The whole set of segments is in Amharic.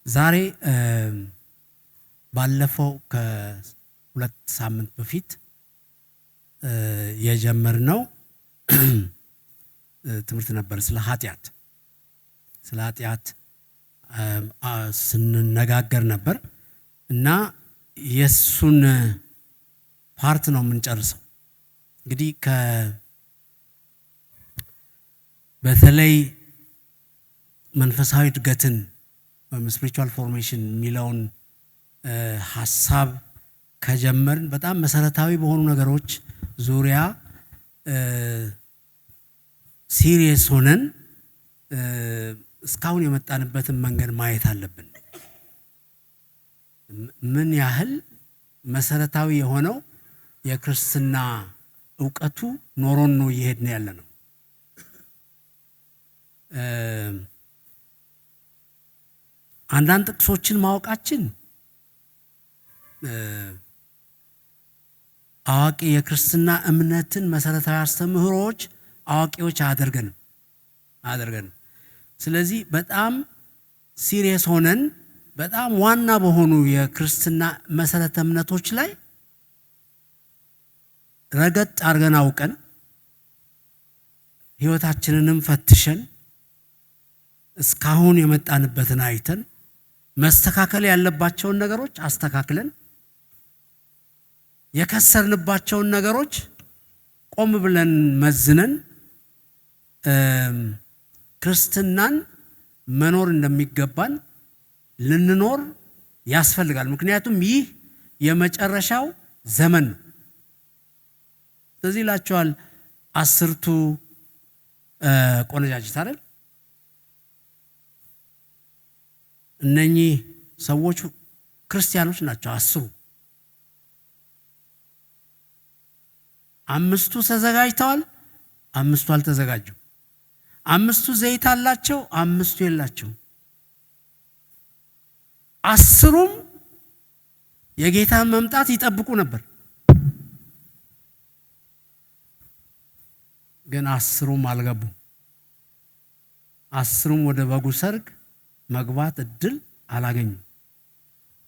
ዛሬ ባለፈው ከሁለት ሳምንት በፊት የጀመርነው ትምህርት ነበር ስለ ኃጢአት ስንነጋገር ነበር እና የሱን ፓርት ነው የምንጨርሰው። እንግዲህ በተለይ መንፈሳዊ እድገትን ወይም ስፒሪቹዋል ፎርሜሽን የሚለውን ሐሳብ ከጀመርን በጣም መሰረታዊ በሆኑ ነገሮች ዙሪያ ሲሪየስ ሆነን እስካሁን የመጣንበትን መንገድ ማየት አለብን። ምን ያህል መሰረታዊ የሆነው የክርስትና ዕውቀቱ ኖሮን ነው እየሄድን ያለ ነው። አንዳንድ ጥቅሶችን ማወቃችን አዋቂ የክርስትና እምነትን መሰረታዊ አስተምህሮዎች አዋቂዎች አያደርገንም። ስለዚህ በጣም ሲሪየስ ሆነን በጣም ዋና በሆኑ የክርስትና መሰረተ እምነቶች ላይ ረገጥ አድርገን አውቀን ሕይወታችንንም ፈትሸን እስካሁን የመጣንበትን አይተን መስተካከል ያለባቸውን ነገሮች አስተካክለን የከሰርንባቸውን ነገሮች ቆም ብለን መዝነን ክርስትናን መኖር እንደሚገባን ልንኖር ያስፈልጋል። ምክንያቱም ይህ የመጨረሻው ዘመን ነው። ስለዚህ ይላቸዋል 10ቱ ቆነጃጅት አይደል? እነኚህ ሰዎች ክርስቲያኖች ናቸው። 5ቱ ተዘጋጅተዋል፣ 5ቱ አልተዘጋጁም። 5ቱ ዘይት አላቸው፣ 5ቱ የላቸው። 10ሩም የጌታን መምጣት ይጠብቁ ነበር፣ ግን 10ሩም አልገቡም። 10ሩም ወደ በጉ ሰርግ መግባት እድል አላገኙም።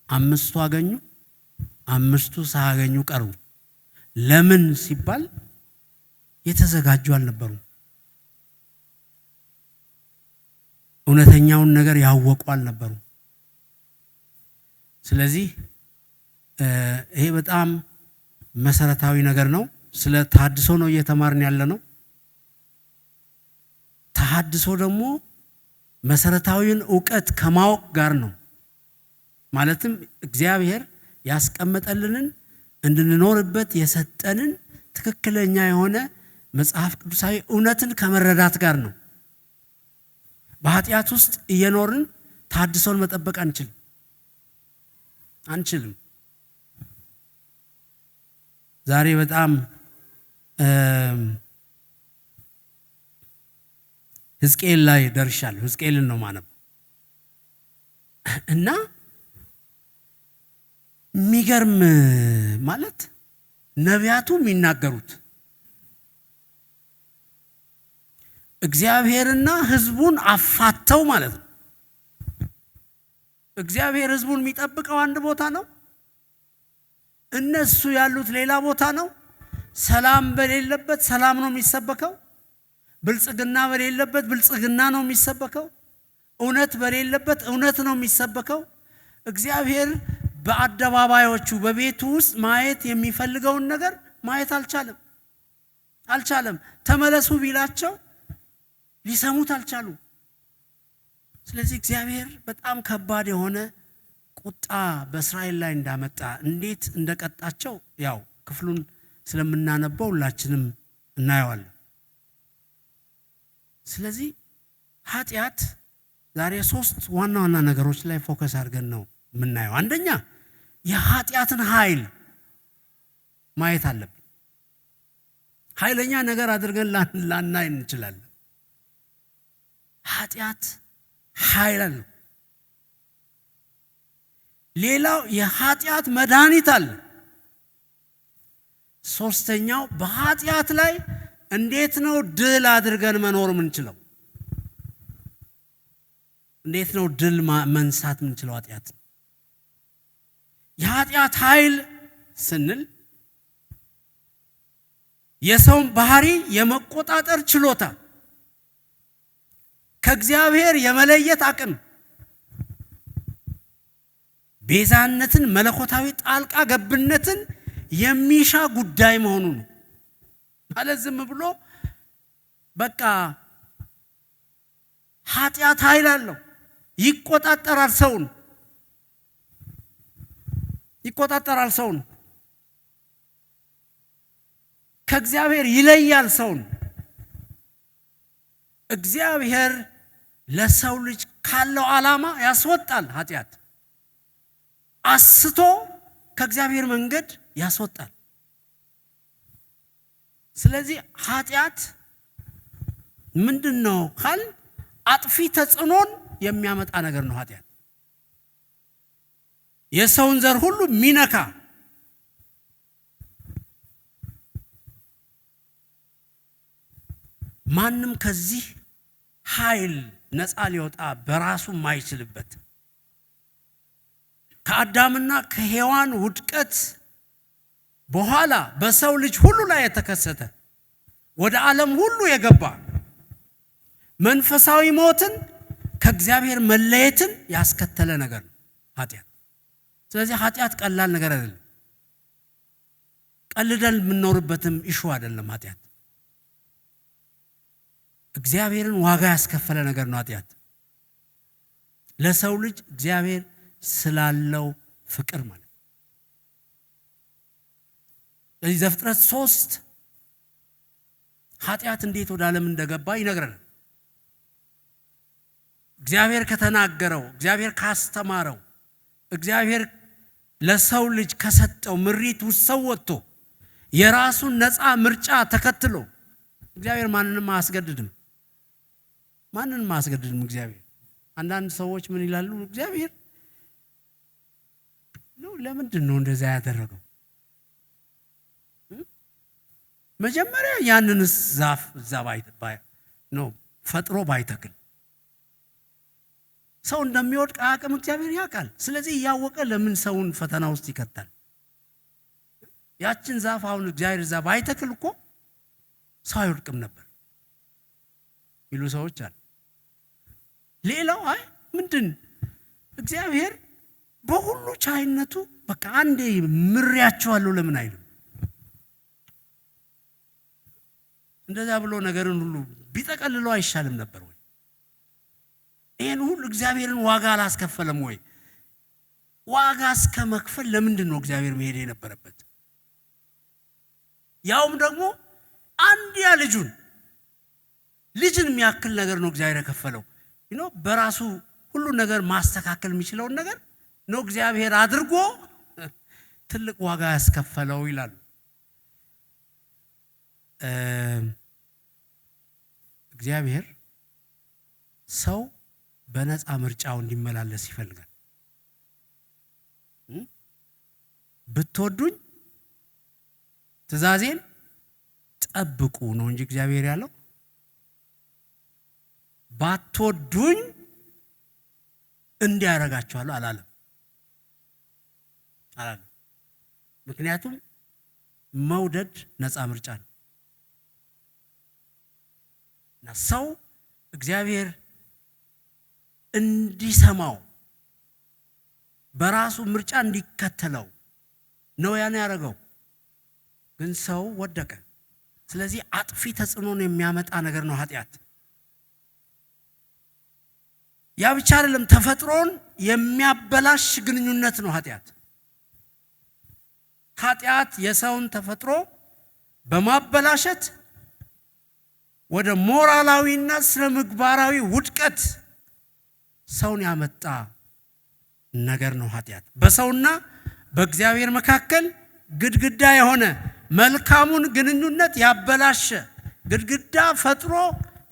5ቱ አገኙ፣ 5ቱ ሳያገኙ ቀሩ። ለምን ሲባል የተዘጋጁ አልነበሩም። እውነተኛውን ነገር ያወቁ አልነበሩም። ስለዚህ ይሄ በጣም መሰረታዊ ነገር ነው። ስለ ተሐድሶ ነው እየተማርን ያለ ነው። ተሐድሶ ደግሞ መሰረታዊውን ዕውቀት ከማወቅ ጋር ነው። ማለትም እግዚአብሔር ያስቀመጠልንን እንድንኖርበት የሰጠንን ትክክለኛ የሆነ መጽሐፍ ቅዱሳዊ እውነትን ከመረዳት ጋር ነው። በኃጢአት ውስጥ እየኖርን ተሐድሶን መጠበቅ አንችልም። ዛሬ በጣም ሕዝቅኤል ላይ ደርሻለሁ። ሕዝቅኤልን ነው ማነበው እና የሚገርም ማለት ነቢያቱ የሚናገሩት እግዚአብሔርና ሕዝቡን አፋተው ማለት ነው። እግዚአብሔር ሕዝቡን የሚጠብቀው አንድ ቦታ ነው፣ እነሱ ያሉት ሌላ ቦታ ነው። ሰላም በሌለበት ሰላም ነው የሚሰበከው። ብልጽግና በሌለበት ብልጽግና ነው የሚሰበከው። እውነት በሌለበት እውነት ነው የሚሰበከው። እግዚአብሔር በአደባባዮቹ በቤቱ ውስጥ ማየት የሚፈልገውን ነገር ማየት አልቻለም። ተመለሱ ቢላቸው ሊሰሙት አልቻሉ። ስለዚህ እግዚአብሔር በጣም ከባድ የሆነ ቁጣ በእስራኤል ላይ እንዳመጣ እንዴት እንደቀጣቸው ያው ክፍሉን ስለምናነበው ሁላችንም እናየዋለን። ስለዚህ ኃጢአት ዛሬ 3 ዋና ዋና ነገሮች ላይ ፎከስ አድርገን ነው የምናየው። አንደኛ የኃጢአትን ኃይል ማየት አለብን። ኃይለኛ ነገር አድርገን ላናይ እንችላለን። ኃጢአት ኃይል አለው። ሌላው የኃጢአት መድኃኒት አለ። ሶስተኛው በኃጢአት ላይ እንዴት ነው ድል አድርገን መኖር የምንችለው? እንዴት ነው ድል መንሳት የምንችለው ኃጢአት? የኃጢአት ኃይል ስንል የሰውን ባህሪ የመቆጣጠር ችሎታ፣ ከእግዚአብሔር የመለየት አቅም፣ ቤዛነትን፣ መለኮታዊ ጣልቃ ገብነትን የሚሻ ጉዳይ መሆኑ ነው። ማለት ዝም ብሎ በቃ ኃጢአት ኃይል አለው፣ ይቆጣጠራል ሰውን፣ ከእግዚአብሔር ይለያል ሰውን። እግዚአብሔር ለሰው ልጅ ካለው ዓላማ ያስወጣል። ኃጢአት አስቶ ከእግዚአብሔር መንገድ ያስወጣል። ስለዚህ ኃጢአት ምንድነው ካል አጥፊ ተጽዕኖን የሚያመጣ ነገር ነው። ኃጢአት የሰውን ዘር ሁሉ ሚነካ፣ ማንም ከዚህ ኃይል ነፃ ሊወጣ በራሱ ማይችልበት፣ ከአዳምና ከሔዋን ውድቀት በኋላ በሰው ልጅ ሁሉ ላይ የተከሰተ ወደ ዓለም ሁሉ የገባ መንፈሳዊ ሞትን ከእግዚአብሔር መለየትን ያስከተለ ነገር ነው ኃጢአት። ስለዚህ ኃጢአት ቀላል ነገር አይደለም። ቀልደን የምንኖርበትም ኢሹ አይደለም ኃጢአት። እግዚአብሔርን ዋጋ ያስከፈለ ነገር ነው ኃጢአት። ለሰው ልጅ እግዚአብሔር ስላለው ፍቅር ማለት ነው። ስለዚህ ዘፍጥረት 3 ኃጢአት እንዴት ወደ ዓለም እንደገባ ይነግረናል። እግዚአብሔር ከተናገረው፣ እግዚአብሔር ካስተማረው፣ እግዚአብሔር ለሰው ልጅ ከሰጠው ምሪት ውስጥ ሰው ወጥቶ የራሱን ነፃ ምርጫ ተከትሎ፣ እግዚአብሔር ማንንም አያስገድድም። እግዚአብሔር አንዳንድ ሰዎች ምን ይላሉ? እግዚአብሔር ለምንድን ነው እንደዛ ያደረገው? መጀመሪያ ያንን ዛፍ እዛ ነው ፈጥሮ ባይተክል ሰው እንደሚወድቅ አያውቅም? እግዚአብሔር ያውቃል። ስለዚህ እያወቀ ለምን ሰውን ፈተና ውስጥ ይከታል? ያችን ዛፍ አሁን እግዚአብሔር እዛ ባይተክል እኮ ሰው አይወድቅም ነበር ይሉ ሰዎች አሉ። ሌላው ምንድን እግዚአብሔር በሁሉ ቻይነቱ በቃ አንዴ ምሪያቸዋለሁ ለምን አይልም? እንደዛ ብሎ ነገርን ሁሉ ቢጠቀልለው አይሻልም ነበር ወይ? ይሄን ሁሉ እግዚአብሔርን ዋጋ አላስከፈለም ወይ? ዋጋ እስከ መክፈል ለምንድን ነው እግዚአብሔር መሄድ የነበረበት? ያውም ደግሞ አንድያ ልጅን የሚያክል ነገር ነው እግዚአብሔር የከፈለው። በራሱ ሁሉ ነገር ማስተካከል የሚችለውን ነገር ነው እግዚአብሔር አድርጎ ትልቅ ዋጋ ያስከፈለው ይላሉ። እግዚአብሔር ሰው በነፃ ምርጫው እንዲመላለስ ይፈልጋል። ብትወዱኝ ትእዛዜን ጠብቁ ነው እንጂ እግዚአብሔር ያለው ባትወዱኝ እንዲያረጋቸዋለሁ አላለም። ምክንያቱም መውደድ ነፃ ምርጫ ነው። እና ሰው እግዚአብሔር እንዲሰማው በራሱ ምርጫ እንዲከተለው ነው ያን ያደረገው። ግን ሰው ወደቀ። ስለዚህ አጥፊ ተጽዕኖን የሚያመጣ ነገር ነው ኃጢአት። ያ ብቻ አይደለም፣ ተፈጥሮን የሚያበላሽ ግንኙነት ነው ኃጢአት። ኃጢአት የሰውን ተፈጥሮ በማበላሸት ወደ ሞራላዊና ስነ ምግባራዊ ውድቀት ሰውን ያመጣ ነገር ነው ኃጢአት። በሰውና በእግዚአብሔር መካከል ግድግዳ የሆነ መልካሙን ግንኙነት ያበላሸ ግድግዳ ፈጥሮ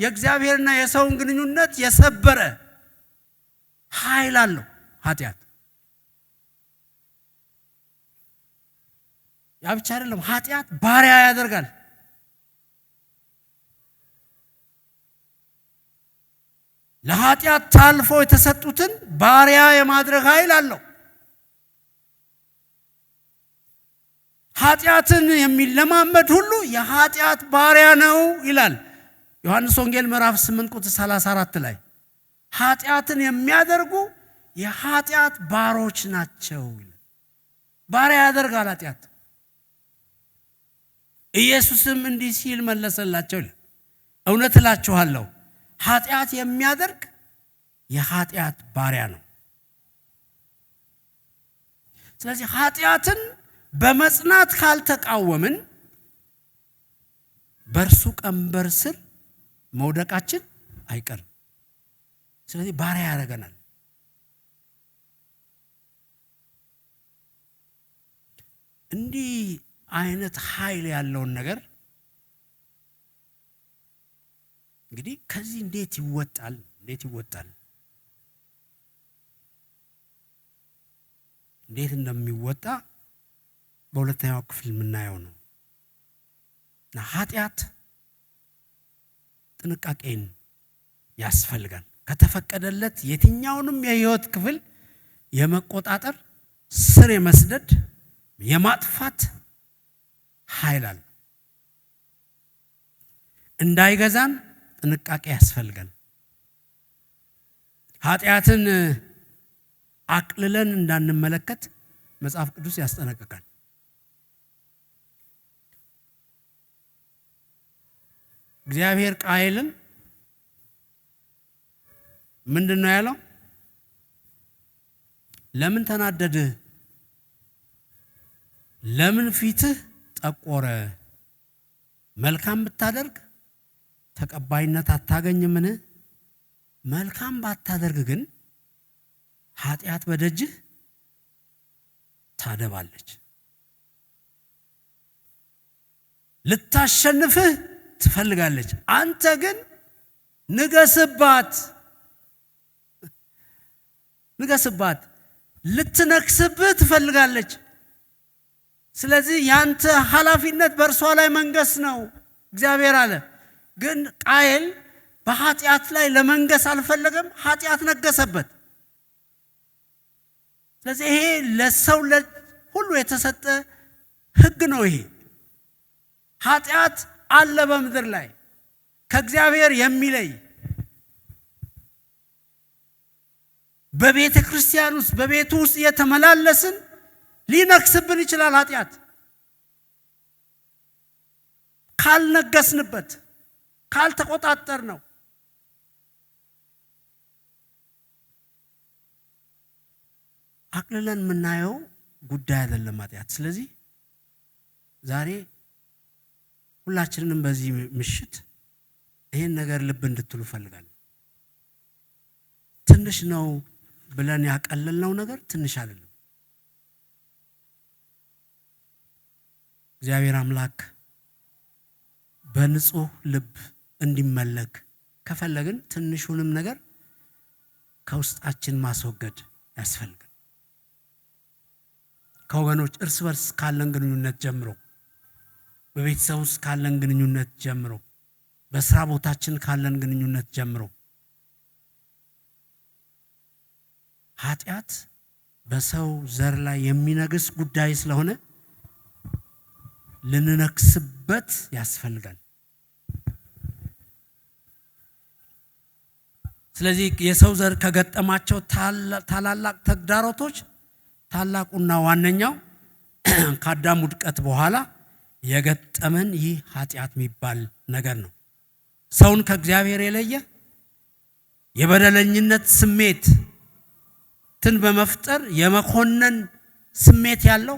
የእግዚአብሔርና የሰውን ግንኙነት የሰበረ ኃይል አለው ኃጢአት። ያ ብቻ አይደለም፣ ኃጢአት ባሪያ ያደርጋል። ለኃጢአት ታልፎ የተሰጡትን ባሪያ የማድረግ ኃይል አለው። ኃጢአትን የሚለማመድ ሁሉ የኃጢአት ባሪያ ነው ይላል ዮሐንስ ወንጌል ምዕራፍ 8 ቁጥር 34 ላይ። ኃጢአትን የሚያደርጉ የኃጢአት ባሮች ናቸው ይላል። ባሪያ ያደርጋል ኃጢአት። ኢየሱስም እንዲህ ሲል መለሰላቸው፣ እውነት እላችኋለሁ ኃጢአት የሚያደርግ የኃጢአት ባሪያ ነው። ስለዚህ ኃጢአትን በመጽናት ካልተቃወምን በእርሱ ቀንበር ስር መውደቃችን አይቀርም። ስለዚህ ባሪያ ያደርገናል። እንዲህ አይነት ኃይል ያለውን ነገር እንግዲህ ከዚህ እንዴት ይወጣል? እንዴት እንደሚወጣ በሁለተኛው ክፍል የምናየው ነው። ኃጢአት ጥንቃቄን ያስፈልጋል። ከተፈቀደለት የትኛውንም የህይወት ክፍል የመቆጣጠር፣ ስር የመስደድ፣ የማጥፋት ኃይል አለ። እንዳይገዛን ጥንቃቄ ያስፈልጋል። ኃጢአትን አቅልለን እንዳንመለከት መጽሐፍ ቅዱስ ያስጠነቅቃል። እግዚአብሔር ቃየልን ምንድነው ያለው? ለምን ተናደድህ? ለምን ፊትህ ጠቆረ? መልካም ብታደርግ ተቀባይነት አታገኝምን? መልካም ባታደርግ ግን ኃጢአት በደጅህ ታደባለች። ልታሸንፍህ ትፈልጋለች፣ አንተ ግን ንገስባት። ልትነክስብህ ትፈልጋለች። ስለዚህ ያንተ ኃላፊነት በእርሷ ላይ መንገስ ነው እግዚአብሔር አለ። ግን ቃየል በኃጢአት ላይ ለመንገስ አልፈለገም፣ ኃጢአት ነገሰበት። ስለዚህ ይሄ ለሰው ሁሉ የተሰጠ ሕግ ነው። ይሄ ኃጢአት አለ በምድር ላይ ከእግዚአብሔር የሚለይ። በቤተ ክርስቲያን ውስጥ በቤቱ ውስጥ የተመላለስን ሊነክስብን ይችላል። ኃጢአት ካልነገስንበት፣ ካልተቆጣጠር ነው። አቅልለን የምናየው ጉዳይ አይደለም ኃጢአት። ስለዚህ ዛሬ ሁላችንንም በዚህ ምሽት ይሄን ነገር ልብ እንድትሉ ፈልጋለሁ። ትንሽ ነው ብለን ያቀለልነው ነገር ትንሽ አይደለም። እግዚአብሔር አምላክ በንጹህ ልብ እንዲመለክ ከፈለግን ትንሹንም ነገር ከውስጣችን ማስወገድ ያስፈልጋል። ከወገኖች እርስ በርስ ካለን ግንኙነት ጀምሮ፣ በቤተሰብ ውስጥ ካለን ግንኙነት ጀምሮ፣ በስራ ቦታችን ካለን ግንኙነት ጀምሮ ኃጢአት በሰው ዘር ላይ የሚነግስ ጉዳይ ስለሆነ ልንነክስበት ያስፈልጋል። ስለዚህ የሰው ዘር ከገጠማቸው ታላላቅ ተግዳሮቶች ታላቁና ዋነኛው ከአዳም ውድቀት በኋላ የገጠመን ይህ ኃጢአት የሚባል ነገር ነው። ሰውን ከእግዚአብሔር የለየ የበደለኝነት ስሜትን በመፍጠር የመኮነን ስሜት ያለው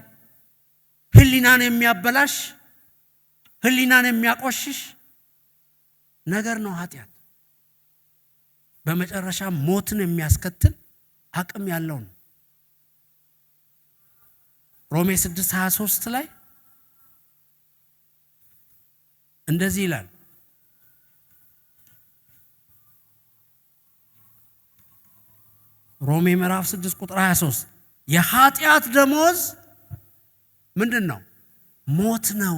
ህሊናን የሚያበላሽ ህሊናን የሚያቆሽሽ ነገር ነው ኃጢአት። በመጨረሻ ሞትን የሚያስከትል አቅም ያለው ነው። ሮሜ 6:23 ላይ እንደዚህ ይላል። ሮሜ ምዕራፍ 6 ቁጥር 23 የኃጢአት ደሞዝ ምንድን ነው? ሞት ነው።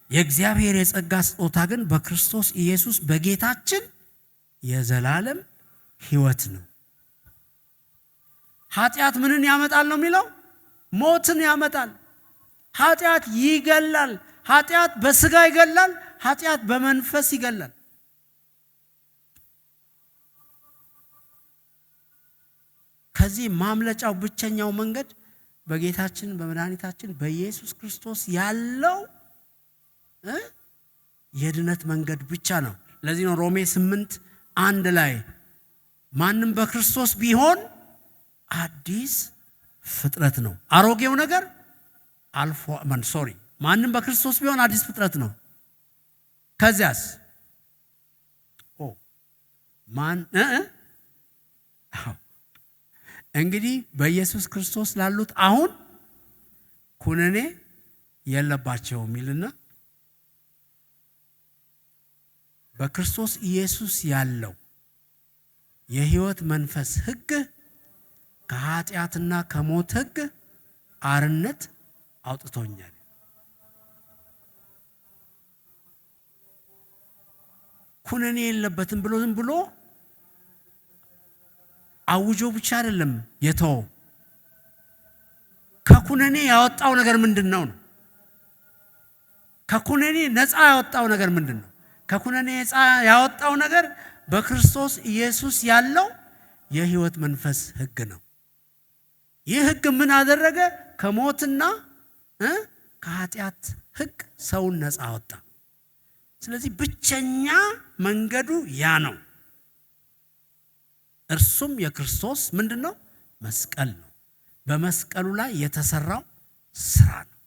የእግዚአብሔር የጸጋ ስጦታ ግን በክርስቶስ ኢየሱስ በጌታችን የዘላለም ሕይወት ነው። ኃጢአት ምንን ያመጣል ነው የሚለው? ሞትን ያመጣል። ኃጢአት ይገላል። ኃጢአት በስጋ ይገላል። ኃጢአት በመንፈስ ይገላል። ከዚህ ማምለጫው ብቸኛው መንገድ በጌታችን በመድኃኒታችን በኢየሱስ ክርስቶስ ያለው የድነት መንገድ ብቻ ነው። ለዚህ ነው ሮሜ 8:1 ላይ ማንም በክርስቶስ ቢሆን አዲስ ፍጥረት ነው፣ አሮጌው ነገር አልፎ ማንም በክርስቶስ ቢሆን አዲስ ፍጥረት ነው። ከዚያስ እንግዲህ በኢየሱስ ክርስቶስ ላሉት አሁን ኩነኔ የለባቸውም ይልና በክርስቶስ ኢየሱስ ያለው የሕይወት መንፈስ ሕግ ከኃጢአትና ከሞት ሕግ አርነት አውጥቶኛል። ኩነኔ የለበትም ብሎ ዝም ብሎ አውጆ ብቻ አይደለም የተወው። ከኩነኔ ያወጣው ነገር ምንድነው ነው? ከኩነኔ ነፃ ያወጣው ነገር ምንድነው? ከኩነኔ ነፃ ያወጣው ነገር በክርስቶስ ኢየሱስ ያለው የሕይወት መንፈስ ሕግ ነው። ይህ ሕግ ምን አደረገ? ከሞትና ከኃጢአት ሕግ ሰውን ነፃ አወጣ። ስለዚህ ብቸኛ መንገዱ ያ ነው። እርሱም የክርስቶስ ምንድነው? መስቀል ነው። በመስቀሉ ላይ የተሰራው ስራ ነው።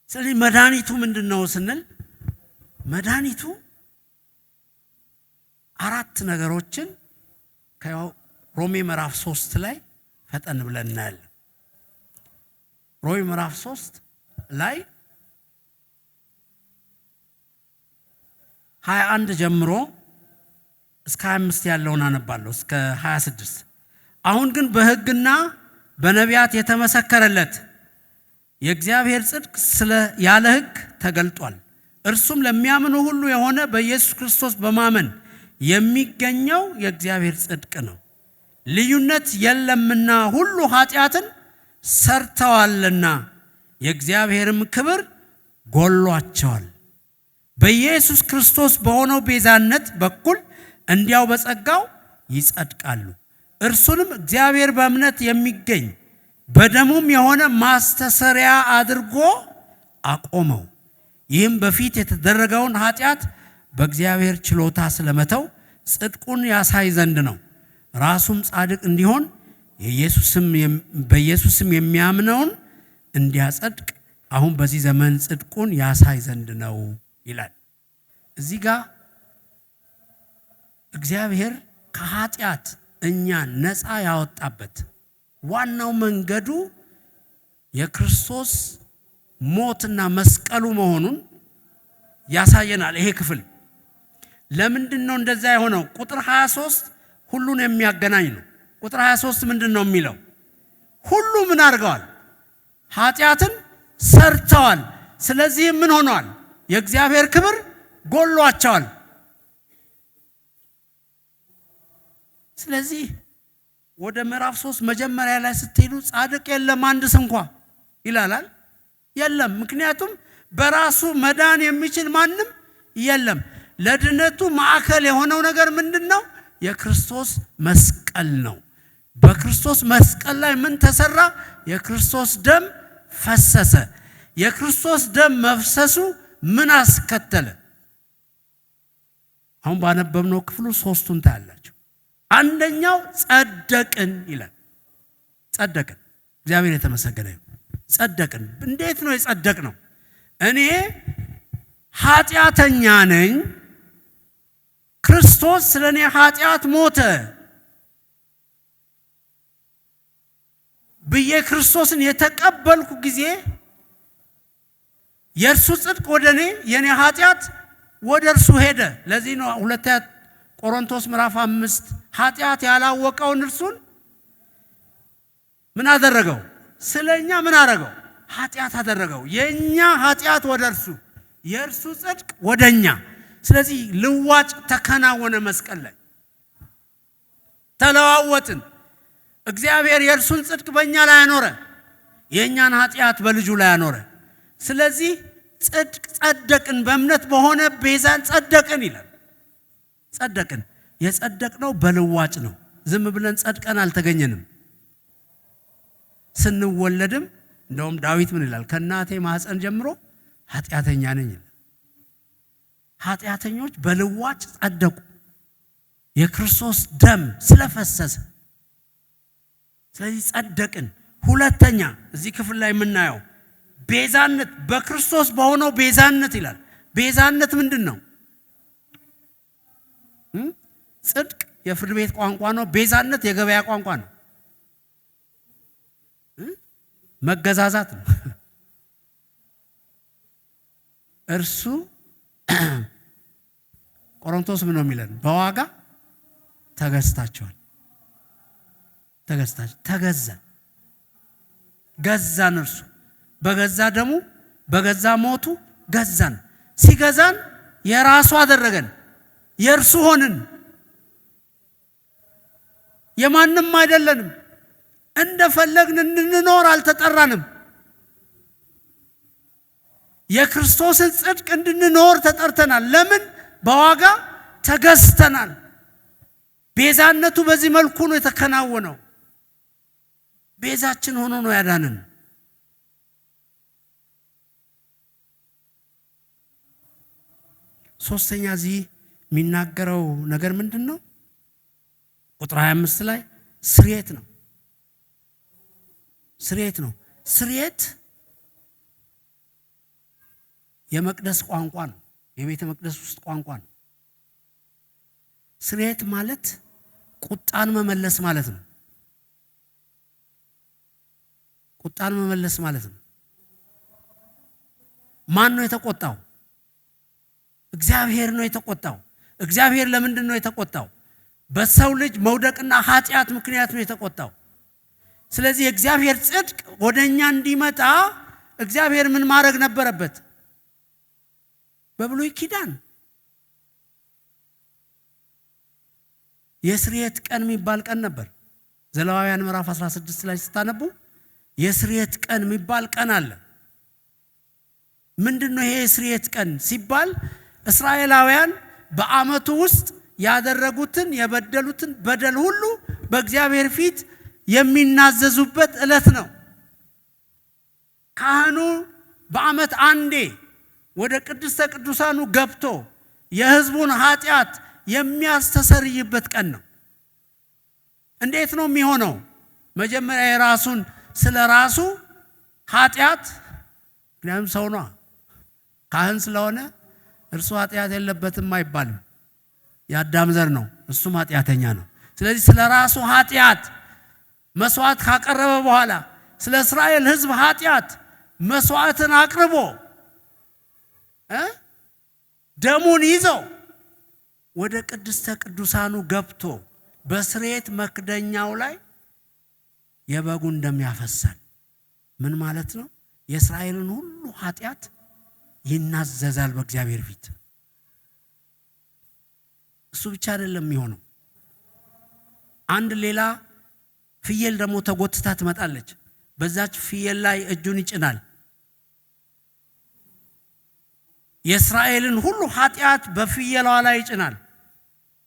ስለዚህ መድኃኒቱ ምንድነው ስንል መድኃኒቱ 4 ነገሮችን ከሮሜ ምዕራፍ 3 ላይ ፈጠን ብለን እናያለን። ሮሜ ምዕራፍ 3 ላይ 21 ጀምሮ እስከ 25 ያለውን አነባለሁ እስከ 26። አሁን ግን በሕግና በነቢያት የተመሰከረለት የእግዚአብሔር ጽድቅ ያለ ሕግ ተገልጧል። እርሱም ለሚያምኑ ሁሉ የሆነ በኢየሱስ ክርስቶስ በማመን የሚገኘው የእግዚአብሔር ጽድቅ ነው። ልዩነት የለምና ሁሉ ኃጢአትን ሰርተዋልና የእግዚአብሔርም ክብር ጎሏቸዋል። በኢየሱስ ክርስቶስ በሆነው ቤዛነት በኩል እንዲያው በጸጋው ይጸድቃሉ። እርሱንም እግዚአብሔር በእምነት የሚገኝ በደሙም የሆነ ማስተሰሪያ አድርጎ አቆመው። ይህም በፊት የተደረገውን ኃጢአት በእግዚአብሔር ችሎታ ስለመተው ጽድቁን ያሳይ ዘንድ ነው። ራሱም ጻድቅ እንዲሆን በኢየሱስም የሚያምነውን እንዲያጸድቅ አሁን በዚህ ዘመን ጽድቁን ያሳይ ዘንድ ነው ይላል። እዚህ ጋር እግዚአብሔር ከኃጢአት እኛን ነፃ ያወጣበት ዋናው መንገዱ የክርስቶስ ሞትና መስቀሉ መሆኑን ያሳየናል። ይሄ ክፍል ለምንድን ነው እንደዛ የሆነው? ቁጥር 23 ሁሉን የሚያገናኝ ነው። ቁጥር 23 ምንድን ነው የሚለው? ሁሉ ምን አድርገዋል? ኃጢአትን ሰርተዋል። ስለዚህ ምን ሆነዋል? የእግዚአብሔር ክብር ጎሏቸዋል። ስለዚህ ወደ ምዕራፍ 3 መጀመሪያ ላይ ስትሄዱ ጻድቅ የለም አንድስ እንኳ ይላል። የለም። ምክንያቱም በራሱ መዳን የሚችል ማንም የለም። ለድነቱ ማዕከል የሆነው ነገር ምንድነው? የክርስቶስ መስቀል ነው። በክርስቶስ መስቀል ላይ ምን ተሰራ? የክርስቶስ ደም ፈሰሰ። የክርስቶስ ደም መፍሰሱ ምን አስከተለ? አሁን ባነበብነው ክፍሉ 3ቱን ታያላችሁ። አንደኛው ጸደቅን ይላል። ጸደቅን። እግዚአብሔር የተመሰገነ ይሁን። ጸደቅን። እንዴት ነው የጸደቅነው? እኔ ኃጢአተኛ ነኝ፣ ክርስቶስ ስለኔ ኃጢአት ሞተ ብዬ ክርስቶስን የተቀበልኩ ጊዜ የእርሱ ጽድቅ ወደ እኔ፣ የኔ ኃጢአት ወደ እርሱ ሄደ። ለዚህ ነው ሁለተኛ ቆሮንቶስ ምዕራፍ 5 ኃጢአት ያላወቀውን እርሱን ምን አደረገው? ስለኛ ምን አደረገው? ኃጢአት አደረገው። የኛ ኃጢአት ወደ እርሱ፣ የእርሱ ጽድቅ ወደኛ። ስለዚህ ልዋጭ ተከናወነ መስቀል ላይ ተለዋወጥን። እግዚአብሔር የእርሱን ጽድቅ በእኛ ላይ አኖረ፣ የእኛን ኃጢአት በልጁ ላይ አኖረ። ስለዚህ ጽድቅ ጸደቅን፣ በእምነት በሆነ ቤዛን ጸደቅን ይላል። ጸደቅን። የጸደቅነው በልዋጭ ነው። ዝም ብለን ጸድቀን አልተገኘንም። ስንወለድም እንደውም ዳዊት ምን ይላል? ከእናቴ ማህፀን ጀምሮ ኃጢአተኛ ነኝ ይላል። ኃጢአተኞች በልዋጭ ጸደቁ፣ የክርስቶስ ደም ስለፈሰሰ። ስለዚህ ጸደቅን። ሁለተኛ እዚህ ክፍል ላይ የምናየው ቤዛነት፣ በክርስቶስ በሆነው ቤዛነት ይላል። ቤዛነት ምንድን ነው? ጽድቅ የፍርድ ቤት ቋንቋ ነው። ቤዛነት የገበያ ቋንቋ ነው። መገዛዛት ነው። እርሱ ቆሮንቶስ ምን ነው የሚለን? በዋጋ ተገዝታችኋል። ተገዛን፣ ገዛን። እርሱ በገዛ ደሙ በገዛ ሞቱ ገዛን። ሲገዛን የራሱ አደረገን፣ የእርሱ ሆንን። የማንም አይደለንም። እንደፈለግን እንድንኖር አልተጠራንም። የክርስቶስን ጽድቅ እንድንኖር ተጠርተናል። ለምን? በዋጋ ተገዝተናል። ቤዛነቱ በዚህ መልኩ ነው የተከናወነው። ቤዛችን ሆኖ ነው ያዳነን። ሶስተኛ እዚህ የሚናገረው ነገር ምንድን ነው? ቁጥር 25 ላይ ስርየት ነው። ስርየት ነው። ስርየት የመቅደስ ቋንቋ ነው። የቤተ መቅደስ ውስጥ ቋንቋ ነው። ስርየት ማለት ቁጣን መመለስ ማለት ነው። ቁጣን መመለስ ማለት ነው። ማን ነው የተቆጣው? እግዚአብሔር ነው የተቆጣው። እግዚአብሔር ለምንድን ነው የተቆጣው? በሰው ልጅ መውደቅና ኃጢአት ምክንያት ነው የተቆጣው። ስለዚህ የእግዚአብሔር ጽድቅ ወደኛ እንዲመጣ እግዚአብሔር ምን ማድረግ ነበረበት? በብሉይ ኪዳን የስርየት ቀን የሚባል ቀን ነበር። ዘሌዋውያን ምዕራፍ 16 ላይ ስታነቡ የስርየት ቀን የሚባል ቀን አለ። ምንድነው ይሄ የስርየት ቀን ሲባል? እስራኤላውያን በዓመቱ ውስጥ ያደረጉትን የበደሉትን በደል ሁሉ በእግዚአብሔር ፊት የሚናዘዙበት ዕለት ነው። ካህኑ በዓመት አንዴ ወደ ቅድስተ ቅዱሳኑ ገብቶ የሕዝቡን ኃጢአት የሚያስተሰርይበት ቀን ነው። እንዴት ነው የሚሆነው? መጀመሪያ የራሱን ስለ ራሱ ኃጢአት፣ ምክንያቱም ሰው ነው፣ ካህን ስለሆነ እርሱ ኃጢአት የለበትም አይባልም። የአዳም ዘር ነው፣ እሱም ኃጢአተኛ ነው። ስለዚህ ስለ ራሱ ኃጢአት መስዋዕት ካቀረበ በኋላ ስለ እስራኤል ሕዝብ ኃጢአት መስዋዕትን አቅርቦ ደሙን ይዘው ወደ ቅድስተ ቅዱሳኑ ገብቶ በስርየት መክደኛው ላይ የበጉን ደም ያፈሳል። ምን ማለት ነው? የእስራኤልን ሁሉ ኃጢአት ይናዘዛል በእግዚአብሔር ፊት። እሱ ብቻ አይደለም የሚሆነው። አንድ ሌላ ፍየል ደግሞ ተጎትታ ትመጣለች። በዛች ፍየል ላይ እጁን ይጭናል። የእስራኤልን ሁሉ ኃጢአት በፍየሏ ላይ ይጭናል።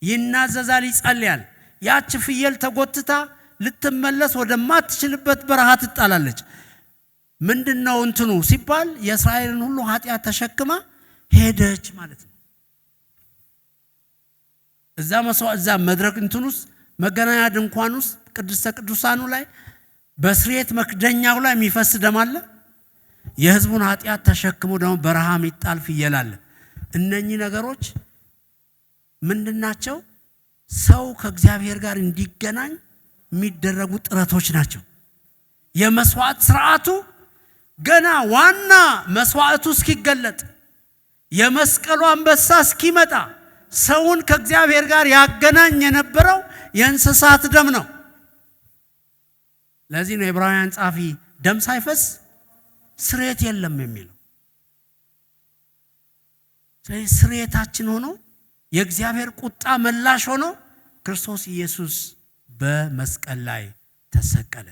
ይናዘዛል፣ ይጸልያል። ያች ፍየል ተጎትታ ልትመለስ ወደማትችልበት በረሃ ትጣላለች። ምንድነው እንትኑ ሲባል የእስራኤልን ሁሉ ኃጢአት ተሸክማ ሄደች ማለት ነው። እዛ መድረክ እንትኑስ መገናኛ ድንኳን ውስጥ ቅድስተ ቅዱሳኑ ላይ በስርየት መክደኛው ላይ የሚፈስ ደም አለ። የሕዝቡን ኃጢአት ተሸክሞ ደግሞ በረሃ የሚጣል ፍየል አለ። እነኚህ ነገሮች ምንድናቸው? ሰው ከእግዚአብሔር ጋር እንዲገናኝ የሚደረጉ ጥረቶች ናቸው። የመስዋዕት ስርዓቱ ገና ዋና መስዋዕቱ እስኪገለጥ የመስቀሉ አንበሳ እስኪመጣ ሰውን ከእግዚአብሔር ጋር ያገናኝ የነበረው የእንስሳት ደም ነው። ለዚህ ነው ዕብራውያን ጻፊ ደም ሳይፈስ ስርየት የለም የሚለው። ስለዚህ ስርየታችን ሆኖ የእግዚአብሔር ቁጣ መላሽ ሆኖ ክርስቶስ ኢየሱስ በመስቀል ላይ ተሰቀለ።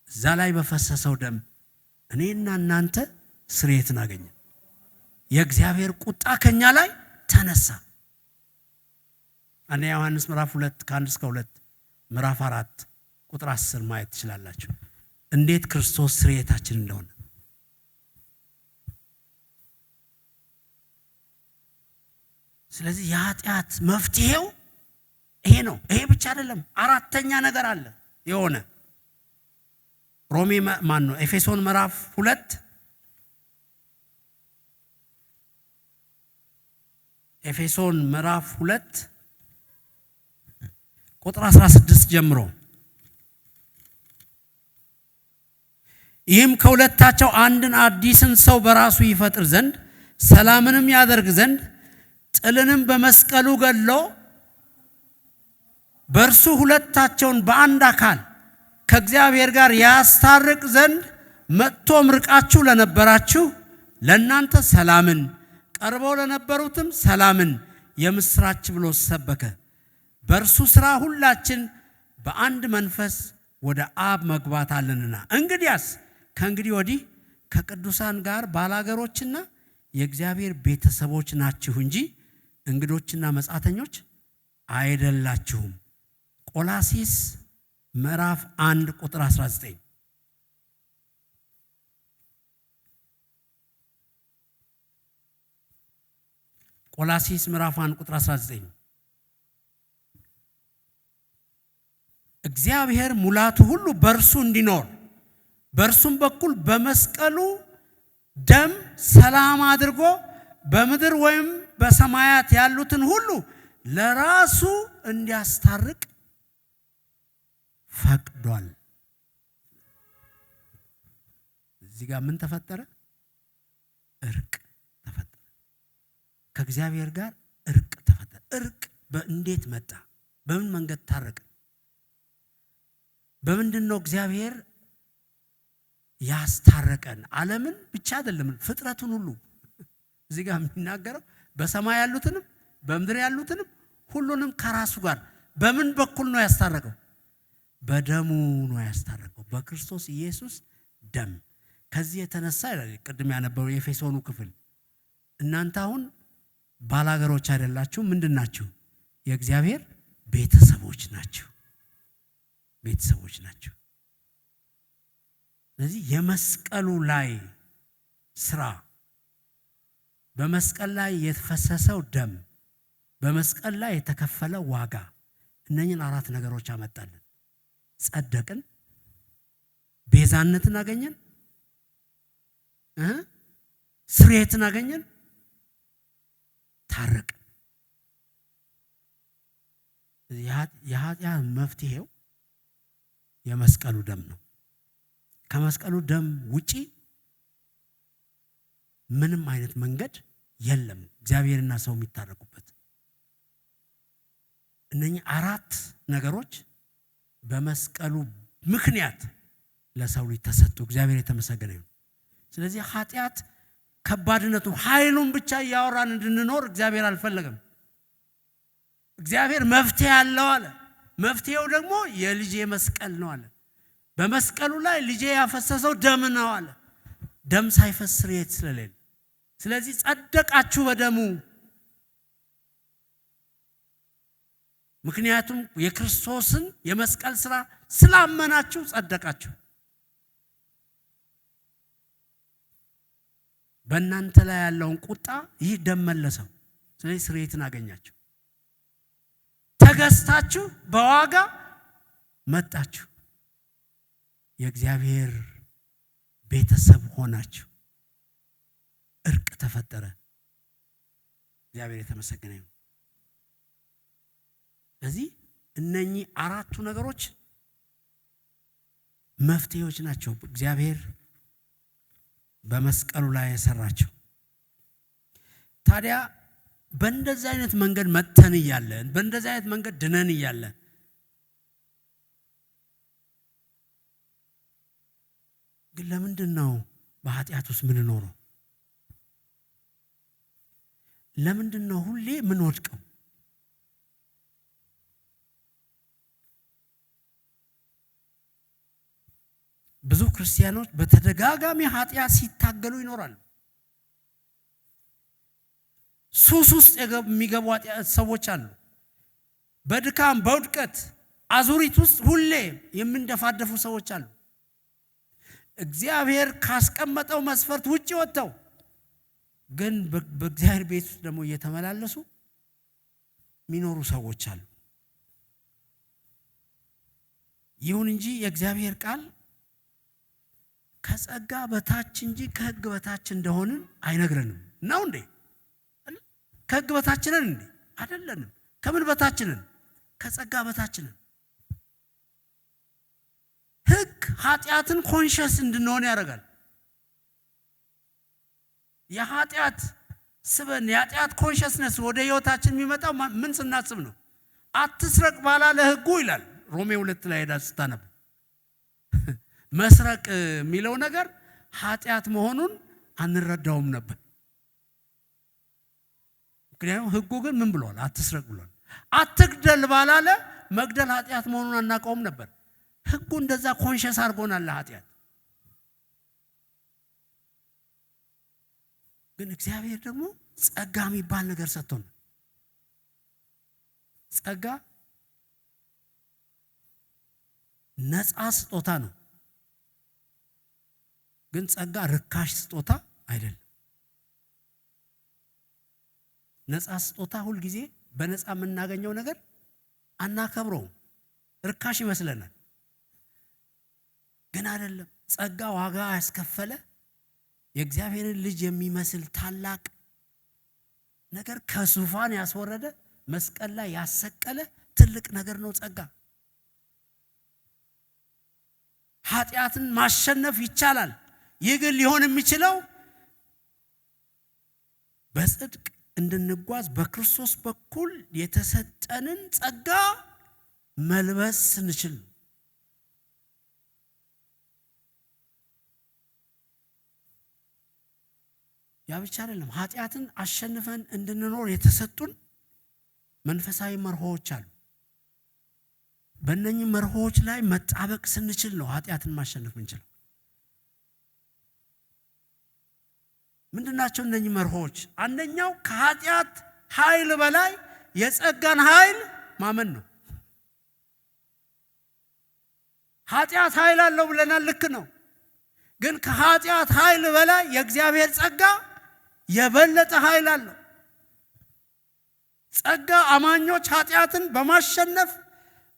እዛ ላይ በፈሰሰው ደም እኔና እናንተ ስርየትን አገኘን። የእግዚአብሔር ቁጣ ከኛ ላይ ተነሳ። አንደኛ ዮሐንስ ምዕራፍ 2 ከ1 እስከ 2 ምዕራፍ 4 ቁጥር 10 ማየት ትችላላችሁ እንዴት ክርስቶስ ስርየታችን እንደሆነ። ስለዚህ የኃጢአት መፍትሄው ይሄ ነው። ይሄ ብቻ አይደለም፣ አራተኛ ነገር አለ የሆነ ኤፌሶን ምዕራፍ 2 ኤፌሶን ምዕራፍ 2 ቁጥር 16 ጀምሮ ይህም ከሁለታቸው አንድን አዲስን ሰው በራሱ ይፈጥር ዘንድ ሰላምንም ያደርግ ዘንድ ጥልንም በመስቀሉ ገድሎ በእርሱ ሁለታቸውን በአንድ አካል ከእግዚአብሔር ጋር ያስታርቅ ዘንድ መጥቶም ርቃችሁ ለነበራችሁ ለእናንተ ሰላምን ቀርበው ለነበሩትም ሰላምን የምስራች ብሎ ሰበከ። በእርሱ ሥራ ሁላችን በአንድ መንፈስ ወደ አብ መግባት አለንና እንግዲያስ ከእንግዲህ ወዲህ ከቅዱሳን ጋር ባላገሮችና የእግዚአብሔር ቤተሰቦች ናችሁ እንጂ እንግዶችና መጻተኞች አይደላችሁም። ቆላስይስ ምዕራፍ 1 ቁጥር 19 ቆላስይስ ምዕራፍ 1 ቁጥር 19 እግዚአብሔር ሙላቱ ሁሉ በእርሱ እንዲኖር በእርሱም በኩል በመስቀሉ ደም ሰላም አድርጎ በምድር ወይም በሰማያት ያሉትን ሁሉ ለራሱ እንዲያስታርቅ ፈቅዷል። እዚህ ጋር ምን ተፈጠረ? እርቅ ተፈጠረ። ከእግዚአብሔር ጋር እርቅ ተፈጠረ። እርቅ በእንዴት መጣ? በምን መንገድ ታረቀ? በምንድነው እግዚአብሔር ያስታረቀን? ዓለምን ብቻ አይደለም ፍጥረቱን ሁሉ እዚህ ጋር የሚናገረው በሰማይ ያሉትንም በምድር ያሉትንም ሁሉንም ከራሱ ጋር በምን በኩል ነው ያስታረቀው? በደሙ ነው ያስታረቀው፣ በክርስቶስ ኢየሱስ ደም። ከዚህ የተነሳ ቅድም ያነበረው የኤፌሶኑ ክፍል እናንተ አሁን ባላገሮች አይደላችሁ፣ ምንድናችሁ? የእግዚአብሔር ቤተሰቦች ናችሁ። ቤተሰቦች ናችሁ። ስለዚህ የመስቀሉ ላይ ስራ፣ በመስቀል ላይ የተፈሰሰው ደም፣ በመስቀል ላይ የተከፈለ ዋጋ እነኝን አራት ነገሮች አመጣልን። ጸደቅን፣ ቤዛነትን አገኘን፣ ስርየትን አገኘን፣ ታረቅን። የኃጢአት መፍትሄው የመስቀሉ ደም ነው። ከመስቀሉ ደም ውጪ ምንም አይነት መንገድ የለም እግዚአብሔርና ሰው የሚታረቁበት። እነኚህ አራት ነገሮች በመስቀሉ ምክንያት ለሰው ልጅ ተሰጡ። እግዚአብሔር የተመሰገነ ይሁን። ስለዚህ ኃጢአት ከባድነቱ ኃይሉን ብቻ እያወራን እንድንኖር እግዚአብሔር አልፈለገም። እግዚአብሔር መፍትሄ አለው አለ። መፍትሄው ደግሞ የልጄ መስቀል ነው አለ። በመስቀሉ ላይ ልጄ ያፈሰሰው ደም ነው አለ። ደም ሳይፈስ ስርየት ስለሌለ፣ ስለዚህ ጸደቃችሁ በደሙ። ምክንያቱም የክርስቶስን የመስቀል ሥራ ስላመናችሁ ጸደቃችሁ። በእናንተ ላይ ያለውን ቁጣ ይህ ደም መለሰው። ስለዚህ ስርየትን አገኛችሁ። ተገዝታችሁ በዋጋ መጣችሁ። የእግዚአብሔር ቤተሰብ ሆናችሁ። እርቅ ተፈጠረ። እግዚአብሔር የተመሰገነ ይሁን። ስለዚህ እነኚህ አራቱ ነገሮች መፍትሄዎች ናቸው እግዚአብሔር በመስቀሉ ላይ የሰራቸው። ታዲያ በእንደዚህ አይነት መንገድ መተን እያለን፣ በእንደዚህ አይነት መንገድ ድነን እያለን ግን ለምንድን ነው በኃጢአት ውስጥ ምንኖረው? ለምንድን ነው ሁሌ ምን ወድቀው? ብዙ ክርስቲያኖች በተደጋጋሚ ኃጢአት ሲታገሉ ይኖራሉ። ሱስ ውስጥ የሚገቡ ሰዎች አሉ። በድካም በውድቀት አዙሪት ውስጥ ሁሌ የሚንደፋደፉ ሰዎች አሉ። እግዚአብሔር ካስቀመጠው መስፈርት ውጪ ወጥተው ግን በእግዚአብሔር ቤት ውስጥ ደግሞ እየተመላለሱ የሚኖሩ ሰዎች አሉ። ይሁን እንጂ የእግዚአብሔር ቃል ከጸጋ በታች እንጂ ከሕግ በታች እንደሆንን አይነግረንም። ነው እንዴ? ከሕግ በታች ነን እንዴ? አይደለንም። ከምን በታች ነን? ከጸጋ በታች ነን። ሕግ ኃጢአትን ኮንሸስ እንድንሆን ያደርጋል። የኃጢአት ስበን የኃጢአት ኮንሸስነስ ወደ ህይወታችን የሚመጣው ምን ስናስብ ነው? አትስረቅ ባላለ ሕጉ ይላል ሮሜ 2 ላይ ሄዳ ስታነብ መስረቅ የሚለው ነገር ኃጢአት መሆኑን አንረዳውም ነበር። ምክንያቱም ሕጉ ግን ምን ብሏል? አትስረቅ ብሏል። አትግደል ባላለ መግደል ኃጢአት መሆኑን አናውቀውም ነበር። ሕጉ እንደዛ ኮንሸስ አድርጎናል ኃጢአት። ግን እግዚአብሔር ደግሞ ጸጋ የሚባል ነገር ሰጥቶናል። ጸጋ ነፃ ስጦታ ነው። ግን ጸጋ ርካሽ ስጦታ አይደለም። ነፃ ስጦታ ሁል ጊዜ በነፃ የምናገኘው ነገር አናከብረውም፣ ርካሽ ይመስለናል። ግን አይደለም። ጸጋ ዋጋ ያስከፈለ የእግዚአብሔርን ልጅ የሚመስል ታላቅ ነገር ከዙፋን ያስወረደ መስቀል ላይ ያሰቀለ ትልቅ ነገር ነው ጸጋ። ኃጢአትን ማሸነፍ ይቻላል። ይህ ግን ሊሆን የሚችለው በጽድቅ እንድንጓዝ በክርስቶስ በኩል የተሰጠንን ጸጋ መልበስ ስንችል። ያ ብቻ አይደለም። ኃጢአትን አሸንፈን እንድንኖር የተሰጡን መንፈሳዊ መርሆዎች አሉ። በእነኚህ መርሆዎች ላይ መጣበቅ ስንችል ነው ኃጢአትን ማሸነፍ እንችላለን። ምንድናቸው እነኚህ መርሆዎች? አንደኛው ከኃጢአት ኃይል በላይ የጸጋን ኃይል ማመን ነው። ኃጢአት ኃይል አለው ብለናል፣ ልክ ነው። ግን ከኃጢአት ኃይል በላይ የእግዚአብሔር ጸጋ የበለጠ ኃይል አለው። ጸጋ አማኞች ኃጢአትን በማሸነፍ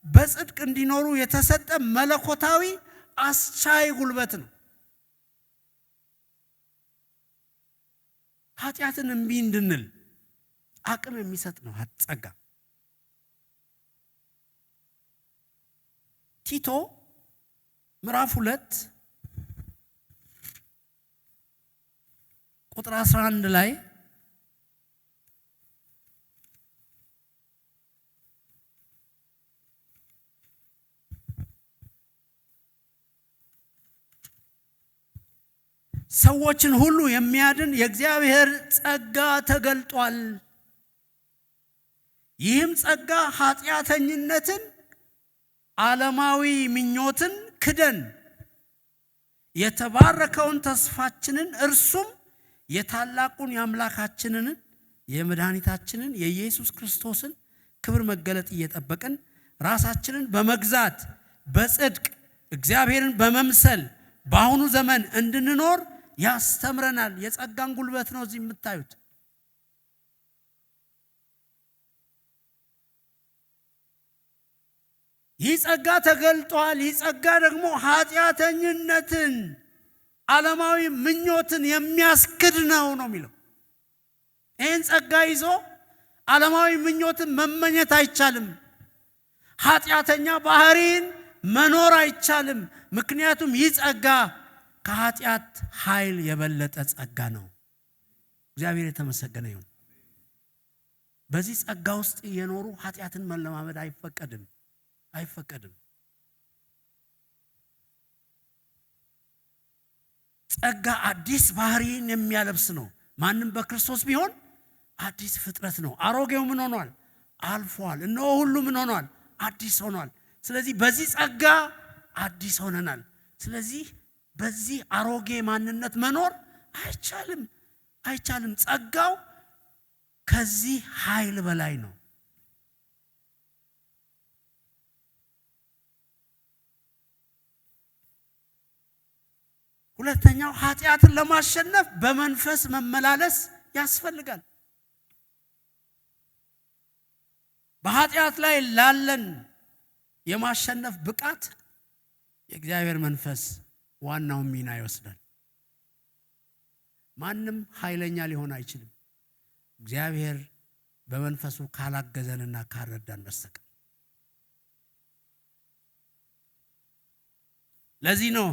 በጽድቅ እንዲኖሩ የተሰጠ መለኮታዊ አስቻይ ጉልበት ነው። ኃጢአትን እምቢ እንድንል አቅም የሚሰጥ ነው ጸጋ። ቲቶ ምዕራፍ 2 ቁጥር 11 ላይ ሰዎችን ሁሉ የሚያድን የእግዚአብሔር ጸጋ ተገልጧል። ይህም ጸጋ ኃጢአተኝነትን፣ ዓለማዊ ምኞትን ክደን የተባረከውን ተስፋችንን እርሱም የታላቁን የአምላካችንን የመድኃኒታችንን የኢየሱስ ክርስቶስን ክብር መገለጥ እየጠበቅን ራሳችንን በመግዛት በጽድቅ እግዚአብሔርን በመምሰል በአሁኑ ዘመን እንድንኖር ያስተምረናል። የጸጋን ጉልበት ነው እዚህ የምታዩት። ይህ ጸጋ ተገልጧል። ይህ ጸጋ ደግሞ ኃጢአተኝነትን፣ ዓለማዊ ምኞትን የሚያስክድ ነው የሚለው። ይህን ጸጋ ይዞ ዓለማዊ ምኞትን መመኘት አይቻልም። ኃጢአተኛ ባህሪን መኖር አይቻልም። ምክንያቱም ይህ ጸጋ ከኃጢአት ኃይል የበለጠ ጸጋ ነው። እግዚአብሔር የተመሰገነ ይሁን። በዚህ ጸጋ ውስጥ የኖሩ ኃጢአትን መለማመድ አይፈቀድም። ጸጋ አዲስ ባህሪን የሚያለብስ ነው። ማንም በክርስቶስ ቢሆን አዲስ ፍጥረት ነው። አሮጌው ምን ሆኗል? አልፏል። እነሆ ሁሉ ምን ሆኗል? አዲስ ሆኗል። ስለዚህ በዚህ ጸጋ አዲስ ሆነናል። ስለዚህ በዚህ አሮጌ ማንነት መኖር አይቻልም። ጸጋው ከዚህ ኃይል በላይ ነው። ሁለተኛው ኃጢአትን ለማሸነፍ በመንፈስ መመላለስ ያስፈልጋል። በኃጢአት ላይ ላለን የማሸነፍ ብቃት የእግዚአብሔር መንፈስ ዋናው ሚና ይወስዳል። ማንም ኃይለኛ ሊሆን አይችልም እግዚአብሔር በመንፈሱ ካላገዘንና ካልረዳን በስተቀር። ለዚህ ነው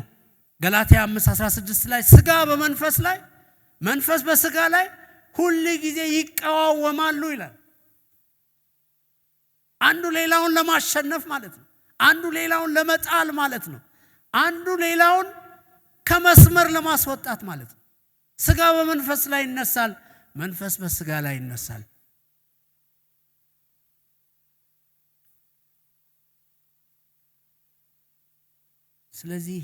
ገላትያ 5:16 ላይ ሥጋ በመንፈስ ላይ መንፈስ በሥጋ ላይ ሁሉ ጊዜ ይቃወማሉ ይላል። አንዱ ሌላውን ለማሸነፍ ማለት ነው። አንዱ ሌላውን ለመጣል ማለት ነው። አንዱ ሌላውን ከመስመር ለማስወጣት ማለት ነው። ሥጋ በመንፈስ ላይ ይነሳል፣ መንፈስ በሥጋ ላይ ይነሳል። ስለዚህ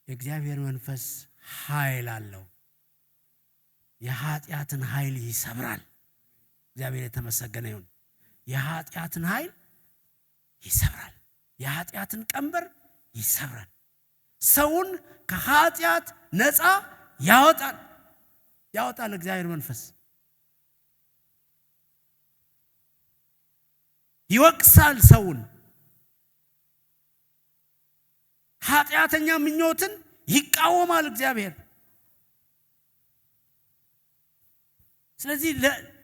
የእግዚአብሔር መንፈስ ኃይል አለው። የኃጢአትን ኃይል ይሰብራል። እግዚአብሔር የተመሰገነ ይሁን። የኃጢአትን ኃይል ይሰብራል። የኃጢአትን ቀንበር ይሰብራል። ሰውን ከኃጢአት ነፃ ያወጣል እግዚአብሔር መንፈስ። ይወቅሳል ሰውን። ኃጢአተኛ ምኞትን ይቃወማል እግዚአብሔር። ስለዚህ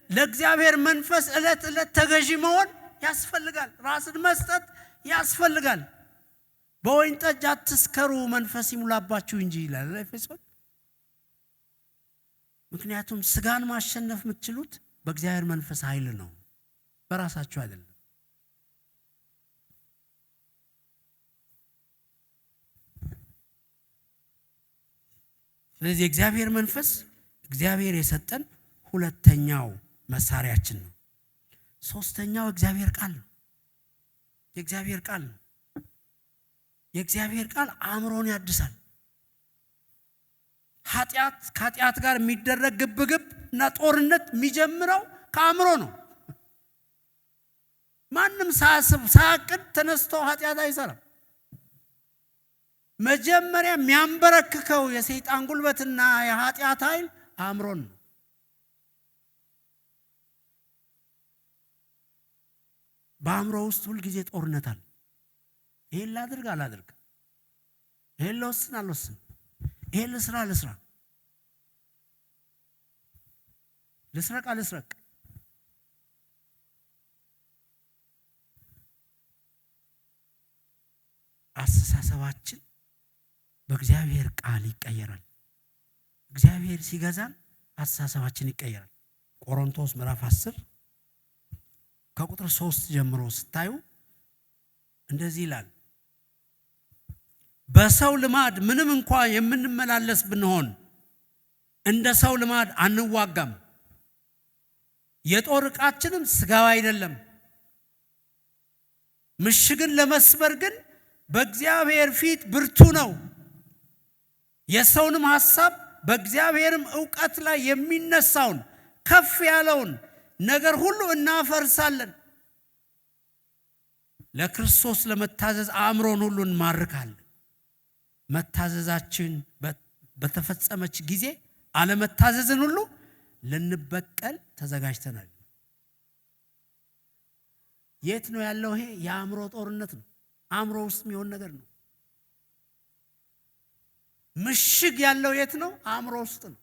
ለእግዚአብሔር መንፈስ ዕለት ዕለት ተገዢ መሆን ያስፈልጋል። ራስን መስጠት ያስፈልጋል። በወይን ጠጅ አትስከሩ መንፈስ ይሙላባችሁ እንጂ ይላል ኤፌሶን። ምክንያቱም ሥጋን ማሸነፍ የምትችሉት በእግዚአብሔር መንፈስ ኃይል ነው፣ በራሳችሁ አይደለም። ስለዚህ የእግዚአብሔር መንፈስ እግዚአብሔር የሰጠን ሁለተኛው መሳሪያችን ነው። ሶስተኛው እግዚአብሔር ቃል ነው። የእግዚአብሔር ቃል ነው። የእግዚአብሔር ቃል አእምሮን ያድሳል። ከኃጢአት ጋር የሚደረግ ግብግብ እና ጦርነት የሚጀምረው ከአእምሮ ነው። ማንም ሳያቅድ ተነስቶ ኃጢአት አይሰራም። መጀመሪያ የሚያንበረክከው የሰይጣን ጉልበትና የኃጢአት ኃይል አእምሮን ነው። በአእምሮ ውስጥ ሁልጊዜ ጦርነት አለ። ይሄን ላድርግ አላድርግ፣ ይሄን ልወስን አልወስን፣ ይሄን ልስራ አልስራ፣ ልስረቅ አልስረቅ። አስተሳሰባችን በእግዚአብሔር ቃል ይቀየራል። እግዚአብሔር ሲገዛን አስተሳሰባችን ይቀየራል። ቆሮንቶስ ምዕራፍ 10 ከቁጥር 3 ጀምሮ ስታዩ እንደዚህ ይላል። በሰው ልማድ ምንም እንኳን የምንመላለስ ብንሆን እንደ ሰው ልማድ አንዋጋም። የጦር ዕቃችንም ሥጋዊ አይደለም። ምሽግን ለመስበር ግን በእግዚአብሔር ፊት ብርቱ ነው። የሰውንም ሐሳብ በእግዚአብሔርም ዕውቀት ላይ የሚነሳውን ከፍ ያለውን ነገር ሁሉ እናፈርሳለን። ለክርስቶስ ለመታዘዝ አእምሮን ሁሉ እንማርካለን። መታዘዛችን በተፈጸመች ጊዜ አለመታዘዝን ሁሉ ልንበቀል ተዘጋጅተናል። የት ነው ያለው? ይሄ የአእምሮ ጦርነት ነው። አእምሮ ውስጥ የሚሆን ነገር ነው። ምሽግ ያለው የት ነው? አእምሮ ውስጥ ነው።